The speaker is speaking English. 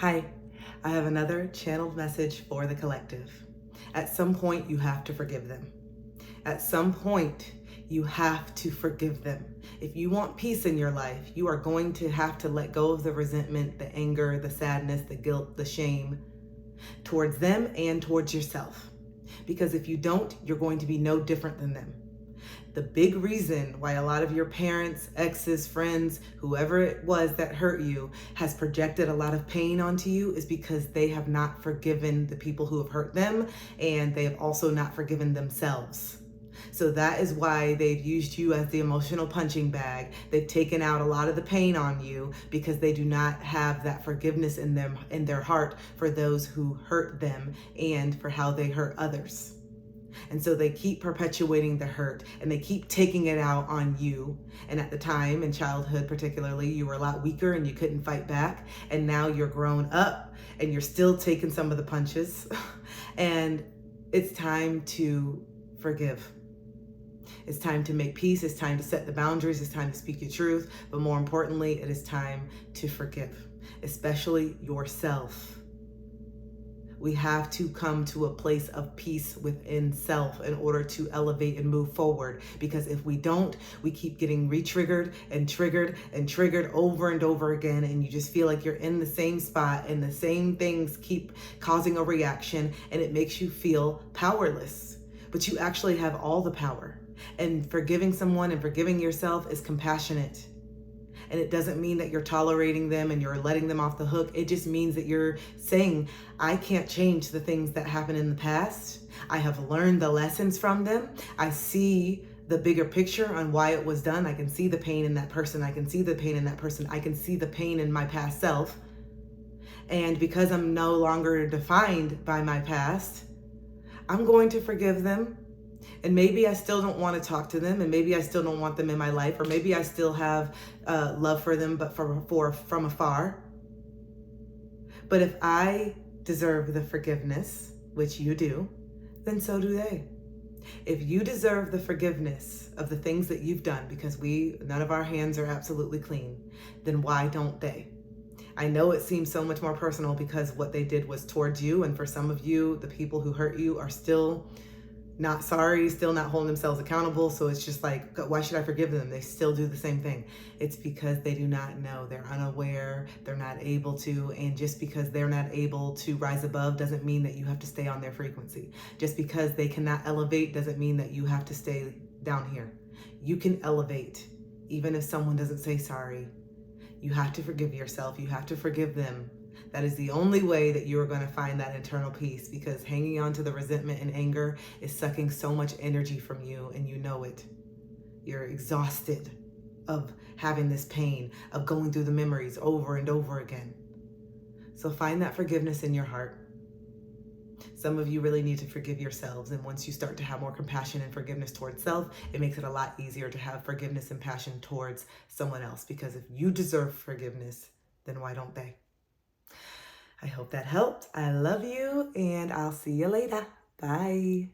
Hi, I have another channeled message for the collective. At some point, you have to forgive them. At some point, you have to forgive them. If you want peace in your life, you are going to have to let go of the resentment, the anger, the sadness, the guilt, the shame towards them and towards yourself. Because if you don't, you're going to be no different than them. The big reason why a lot of your parents, exes, friends, whoever it was that hurt you has projected a lot of pain onto you is because they have not forgiven the people who have hurt them, and they have also not forgiven themselves. So that is why they've used you as the emotional punching bag. They've taken out a lot of the pain on you because they do not have that forgiveness in them, in their heart, for those who hurt them and for how they hurt others. And so they keep perpetuating the hurt and they keep taking it out on you. And at the time, in childhood particularly, you were a lot weaker and you couldn't fight back. And now you're grown up and you're still taking some of the punches. And it's time to forgive. It's time to make peace. It's time to set the boundaries. It's time to speak your truth. But more importantly, it is time to forgive, especially yourself. We have to come to a place of peace within self in order to elevate and move forward. Because if we don't, we keep getting re-triggered and triggered and triggered over and over again. And you just feel like you're in the same spot and the same things keep causing a reaction, and it makes you feel powerless. But you actually have all the power. And forgiving someone and forgiving yourself is compassionate. And it doesn't mean that you're tolerating them and you're letting them off the hook. It just means that you're saying, I can't change the things that happened in the past. I have learned the lessons from them. I see the bigger picture on why it was done. I can see the pain in that person. I can see the pain in that person. I can see the pain in my past self. And because I'm no longer defined by my past, I'm going to forgive them. And maybe I still don't want to talk to them, and maybe I still don't want them in my life, or maybe I still have love for them, but from afar. But if I deserve the forgiveness, which you do, then so do they. If you deserve the forgiveness of the things that you've done, because none of our hands are absolutely clean, then why don't they? I know it seems so much more personal because what they did was towards you, and for some of you, the people who hurt you are still not sorry, still not holding themselves accountable. So it's just like, why should I forgive them? They still do the same thing. It's because they do not know. They're unaware. They're not able to. And just because they're not able to rise above doesn't mean that you have to stay on their frequency. Just because they cannot elevate doesn't mean that you have to stay down here. You can elevate even if someone doesn't say sorry. You have to forgive yourself. You have to forgive them. That is the only way that you are going to find that internal peace, because hanging on to the resentment and anger is sucking so much energy from you, and you know it. You're exhausted of having this pain, of going through the memories over and over again. So find that forgiveness in your heart. Some of you really need to forgive yourselves, and once you start to have more compassion and forgiveness towards self, it makes it a lot easier to have forgiveness and passion towards someone else, because if you deserve forgiveness, then why don't they? I hope that helped. I love you, and I'll see you later. Bye.